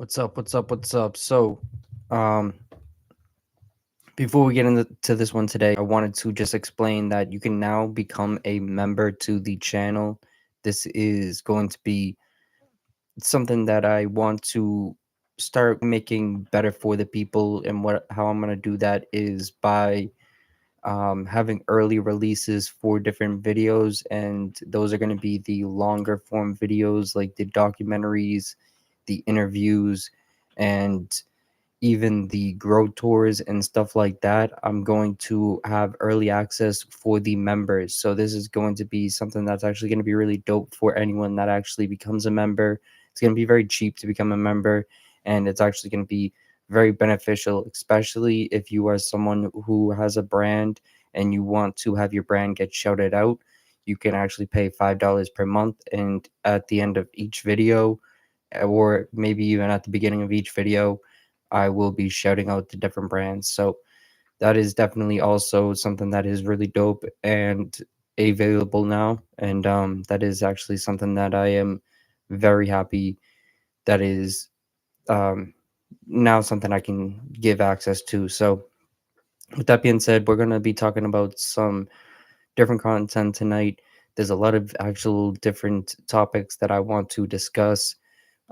What's up? What's up? What's up? Um, before we get into this one today, I wanted to just explain that you can now become a member to the channel. This is going to be something that I want to start making better for the people, and what how I'm gonna do that is by having early releases for different videos, and those are going to be the longer form videos like the documentaries, the interviews, and even the grow tours and stuff like that. I'm going to have early access for the members. So this is going to be something that's actually going to be really dope for anyone that actually becomes a member. It's going to be very cheap to become a member, and it's actually going to be very beneficial, especially if you are someone who has a brand and you want to have your brand get shouted out. You can actually pay $5 per month, and at the end of each video, or maybe even at the beginning of each video, I will be shouting out the different brands. So that is definitely also something that is really dope and available now. And that is actually something that I am very happy that is um, now something I can give access to. So with that being said, we're going to be talking about some different content tonight. There's a lot of actual different topics that I want to discuss.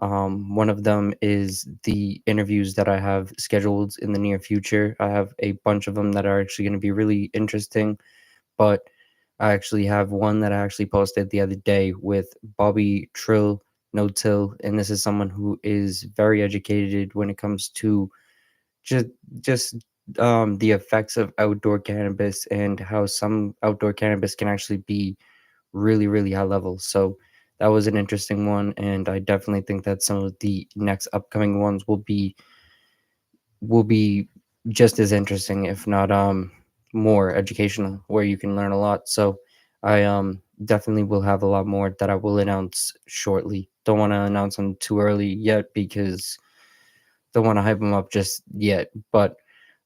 One of them is the interviews that I have scheduled in the near future. I have a bunch of them that are actually going to be really interesting, but I actually have one that I actually posted the other day with Bobby Trill No Till, and this is someone who is very educated when it comes to just just the effects of outdoor cannabis and how some outdoor cannabis can actually be really, really high level. So that was an interesting one, and I definitely think that some of the next upcoming ones will be just as interesting, if not more educational, where you can learn a lot. So I definitely will have a lot more that I will announce shortly. Don't want to announce them too early yet because don't want to hype them up just yet. But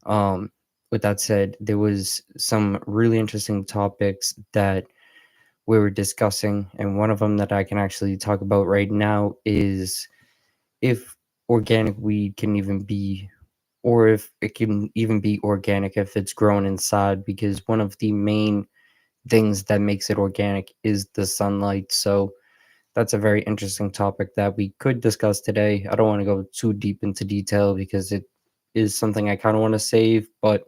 um, with that said, there was some really interesting topics that we were discussing, and one of them that I can actually talk about right now is if organic weed can even be, or if it can even be organic if it's grown inside, because one of the main things that makes it organic is the sunlight. So that's a very interesting topic that we could discuss today. I don't want to go too deep into detail because it is something I kind of want to save, but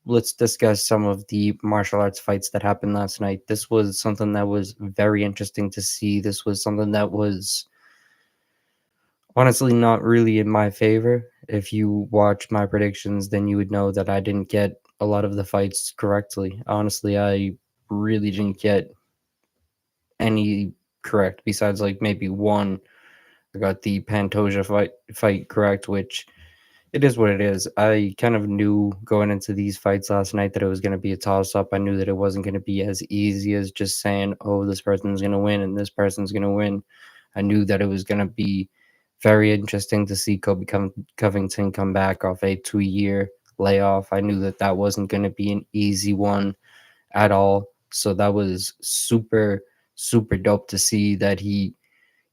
let's discuss some of the martial arts fights that happened last night. This was something that was very interesting to see. This was something that was honestly not really in my favor. If you watch my predictions, then you would know that I didn't get a lot of the fights correctly. Honestly, I really didn't get any correct besides like maybe one. I got the Pantoja fight correct, which it is what it is. I kind of knew going into these fights last night that it was going to be a toss up. I knew that it wasn't going to be as easy as just saying, oh, this person's going to win and this person's going to win. I knew that it was going to be very interesting to see Covington come back off a 2 year layoff. I knew that that wasn't going to be an easy one at all. So that was super, super dope to see that he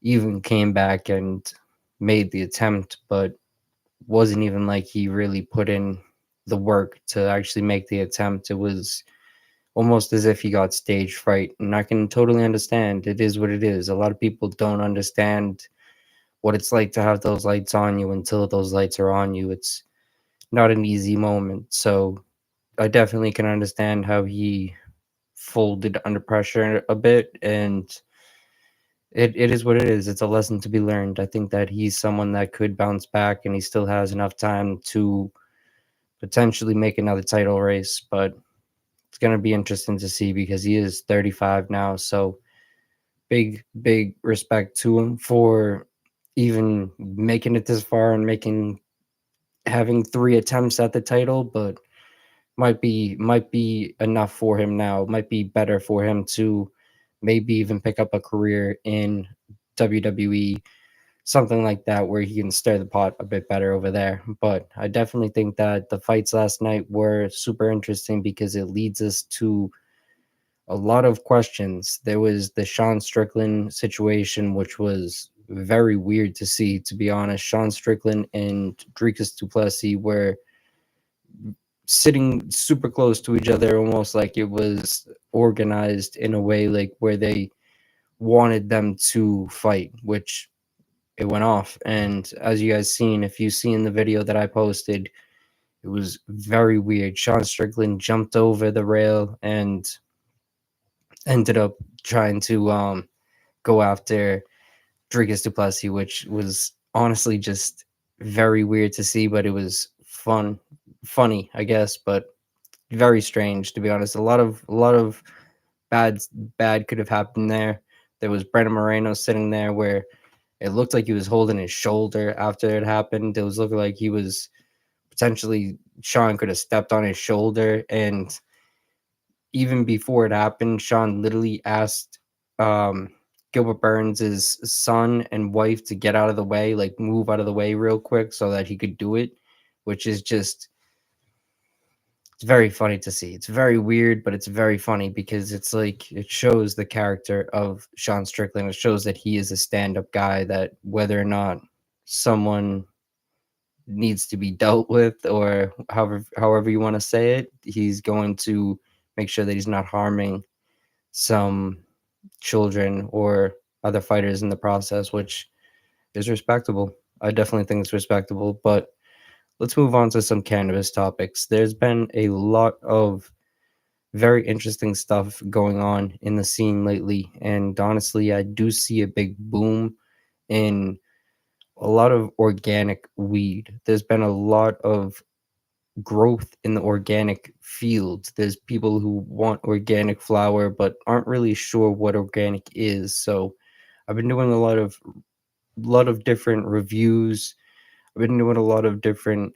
even came back and made the attempt, but wasn't even like he really put in the work to actually make the attempt. It was almost as if he got stage fright. And I can totally understand. It is what it is. A lot of people don't understand what it's like to have those lights on you until those lights are on you. It's not an easy moment. So I definitely can understand how he folded under pressure a bit, and it is what it is. It's a lesson to be learned. I think that he's someone that could bounce back, and he still has enough time to potentially make another title race, but it's going to be interesting to see because he is 35 now. So big respect to him for even making it this far and making having three attempts at the title, but might be enough for him now. It might be better for him to maybe even pick up a career in WWE, something like that, where he can stir the pot a bit better over there. But I definitely think that the fights last night were super interesting because it leads us to a lot of questions. There was the Sean Strickland situation, which was very weird to see, to be honest. Sean Strickland and Dricus Duplessis were sitting super close to each other, almost like it was organized in a way like where they wanted them to fight, which it went off. And as you guys seen, if you seen the video that I posted, it was very weird. Sean Strickland jumped over the rail and ended up trying to go after Dricus Duplessis, which was honestly just very weird to see, but it was funny, I guess, but very strange, to be honest. A lot of bad bad could have happened there. There was Brennan Moreno sitting there where it looked like he was holding his shoulder after it happened. It was looking like he was potentially Sean could have stepped on his shoulder, and even before it happened, Sean literally asked um, Gilbert Burns' son and wife to get out of the way, like move out of the way real quick so that he could do it, which is just it's very funny to see. It's very weird, but it's very funny because it's like it shows the character of Sean Strickland. It shows that he is a stand-up guy that whether or not someone needs to be dealt with or however you want to say it, he's going to make sure that he's not harming some children or other fighters in the process, which is respectable. I definitely think it's respectable, but let's move on to some cannabis topics. There's been a lot of very interesting stuff going on in the scene lately, and honestly, I do see a big boom in a lot of organic weed. There's been a lot of growth in the organic fields. There's people who want organic flower but aren't really sure what organic is. So I've been doing a lot of different reviews. I've been doing a lot of different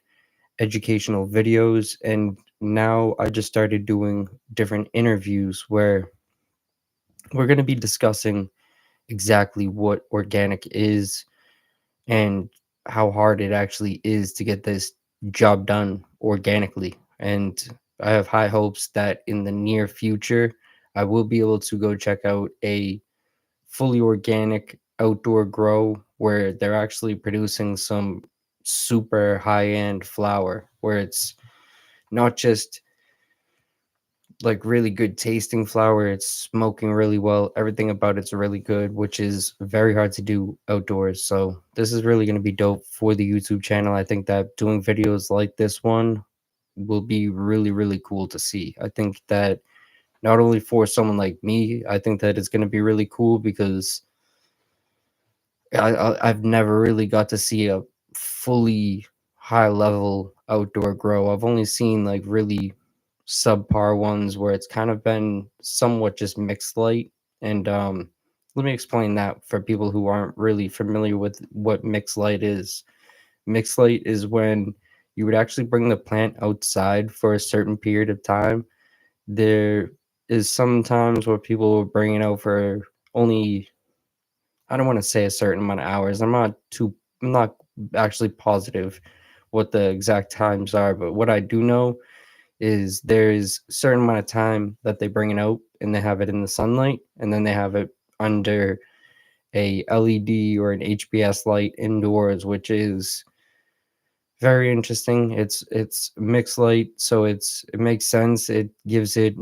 educational videos, and now I just started doing different interviews where we're going to be discussing exactly what organic is and how hard it actually is to get this job done organically. And I have high hopes that in the near future, I will be able to go check out a fully organic outdoor grow where they're actually producing some super high end flower, where it's not just like really good tasting flower. It's smoking really well. Everything about it's really good, which is very hard to do outdoors. So this is really going to be dope for the YouTube channel. I think that doing videos like this one will be really, really cool to see. I think that not only for someone like me, I think that it's going to be really cool because I've never really got to see a fully high level outdoor grow. I've only seen like really subpar ones where it's kind of been somewhat just mixed light. And let me explain that for people who aren't really familiar with what mixed light is. Mixed light is when you would actually bring the plant outside for a certain period of time. There is sometimes where people will bring it out for only I don't want to say a certain amount of hours. I'm not actually positive what the exact times are, but what I do know is there's a certain amount of time that they bring it out and they have it in the sunlight and then they have it under a LED or an HBS light indoors, which is very interesting. It's mixed light, so it makes sense. It gives it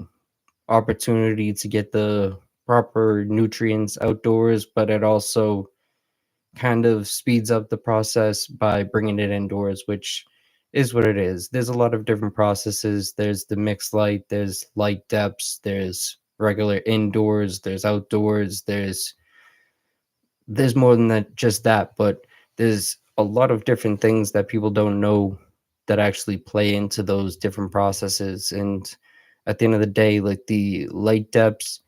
opportunity to get the proper nutrients outdoors, but it also kind of speeds up the process by bringing it indoors, which is what it is. There's a lot of different processes. There's the mixed light, there's light depths, there's regular indoors, there's outdoors, there's more than that just that, but there's a lot of different things that people don't know that actually play into those different processes. And at the end of the day, like the light depths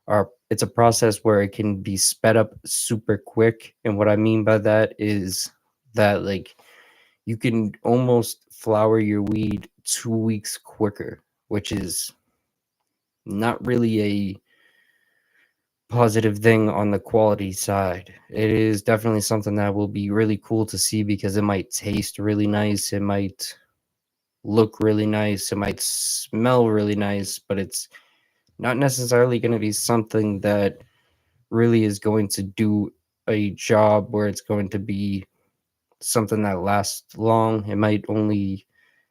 are it's a process where it can be sped up super quick. And what I mean by that is that like you can almost flower your weed 2 weeks quicker, which is not really a positive thing on the quality side. It is definitely something that will be really cool to see because it might taste really nice, it might look really nice, it might smell really nice, but it's not necessarily going to be something that really is going to do a job where it's going to be something that lasts long. It might only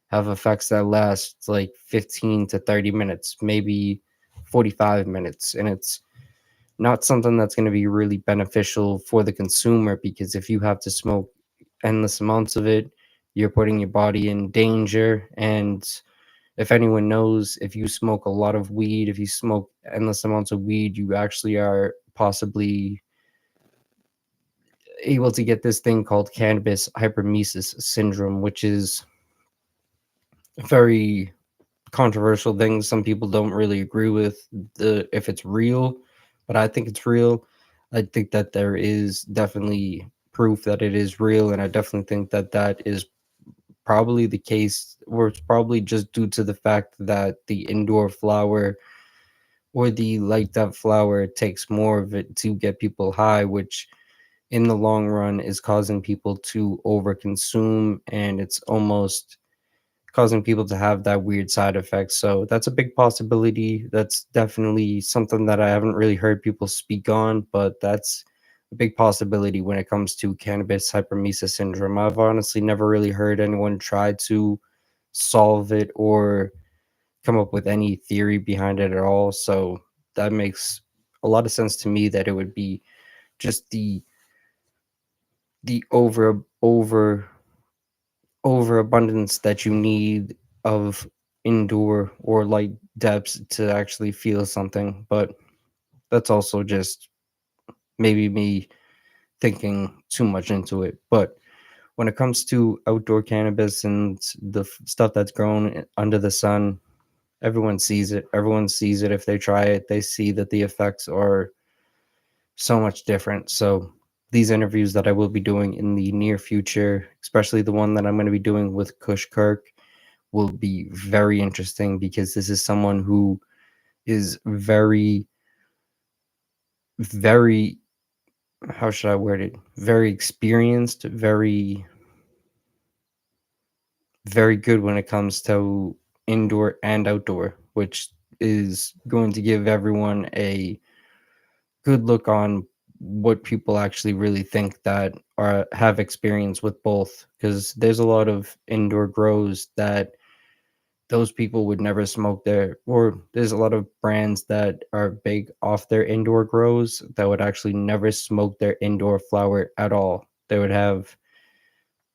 have effects that last like 15 to 30 minutes, maybe 45 minutes. And it's not something that's going to be really beneficial for the consumer, because if you have to smoke endless amounts of it, you're putting your body in danger. And if anyone knows, if you smoke a lot of weed, if you smoke endless amounts of weed, you actually are possibly able to get this thing called cannabis hypermesis syndrome, which is a very controversial thing. Some people don't really agree with the if it's real, but I think it's real. I think that there is definitely proof that it is real, and I definitely think that that is probably the case, or it's probably just due to the fact that the indoor flower or the light up flower takes more of it to get people high, which in the long run is causing people to overconsume, and it's almost causing people to have that weird side effect. So that's a big possibility. That's definitely something that I haven't really heard people speak on, but that's a big possibility when it comes to cannabis hypermesis syndrome. I've honestly never really heard anyone try to solve it or come up with any theory behind it at all. So that makes a lot of sense to me that it would be just the overabundance that you need of indoor or light depths to actually feel something. But that's also just maybe me thinking too much into it. But when it comes to outdoor cannabis and the stuff that's grown under the sun, everyone sees it. Everyone sees it. If they try it, they see that the effects are so much different. So these interviews that I will be doing in the near future, especially the one that I'm going to be doing with Kush Kirk, will be very interesting, because this is someone who is very, how should I word it? Very experienced, very good when it comes to indoor and outdoor, which is going to give everyone a good look on what people actually really think that are have experience with both, because there's a lot of indoor grows that those people would never smoke there, or there's a lot of brands that are big off their indoor grows that would actually never smoke their indoor flower at all. They would have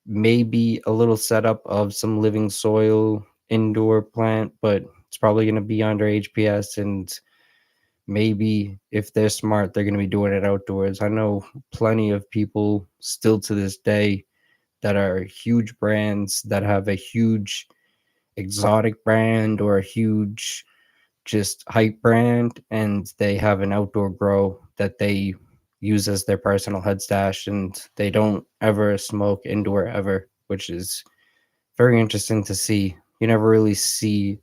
maybe a little setup of some living soil indoor plant, but it's probably going to be under HPS, and maybe if they're smart, they're going to be doing it outdoors. I know plenty of people still to this day that are huge brands that have a huge exotic brand or a huge just hype brand, and they have an outdoor grow that they use as their personal head stash, and they don't ever smoke indoor ever, which is very interesting to see. You never really see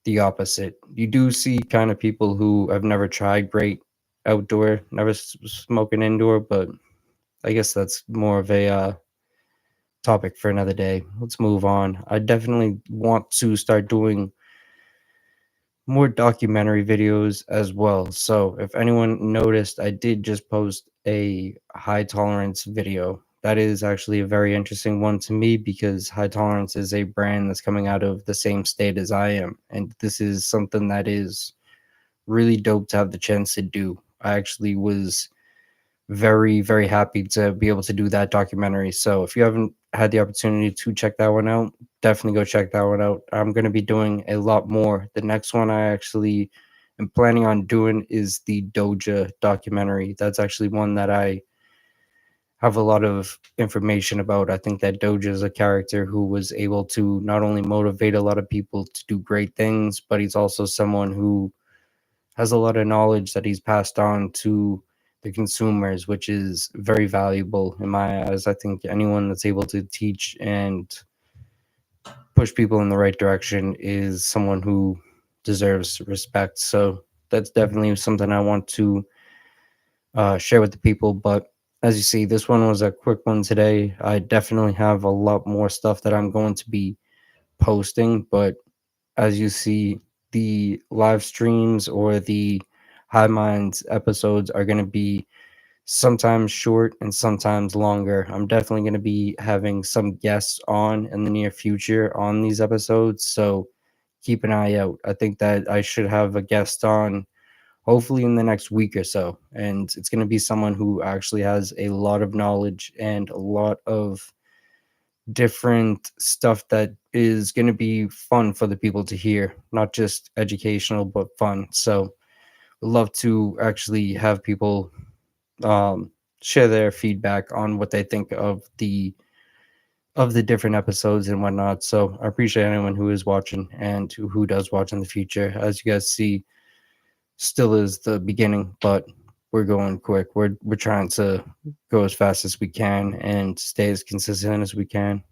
the opposite. You do see kind of people who have never tried great outdoor, never smoking indoor, but I guess that's more of a topic for another day. Let's move on. I definitely want to start doing more documentary videos as well. So if anyone noticed, I did just post a high tolerance video. That is actually a very interesting one to me, because High Tolerance is a brand that's coming out of the same state as I am. And this is something that is really dope to have the chance to do. I actually was very happy to be able to do that documentary. So if you haven't had the opportunity to check that one out, definitely go check that one out. I'm going to be doing a lot more. The next one I actually am planning on doing is the Doja documentary. That's actually one that I have a lot of information about. I think that Doja is a character who was able to not only motivate a lot of people to do great things, but he's also someone who has a lot of knowledge that he's passed on to the consumers, which is very valuable in my eyes. I think anyone that's able to teach and push people in the right direction is someone who deserves respect. So that's definitely something I want to share with the people. But as you see, this one was a quick one today. I definitely have a lot more stuff that I'm going to be posting, but as you see, the live streams or the High Minds episodes are going to be sometimes short and sometimes longer. I'm definitely going to be having some guests on in the near future on these episodes, so keep an eye out. I think that I should have a guest on hopefully in the next week or so, and it's going to be someone who actually has a lot of knowledge and a lot of different stuff that is going to be fun for the people to hear, not just educational but fun. So love to actually have people um, share their feedback on what they think of the different episodes and whatnot. So I appreciate anyone who is watching and who does watch in the future. As you guys see, still is the beginning, but we're going quick. We're trying to go as fast as we can and stay as consistent as we can.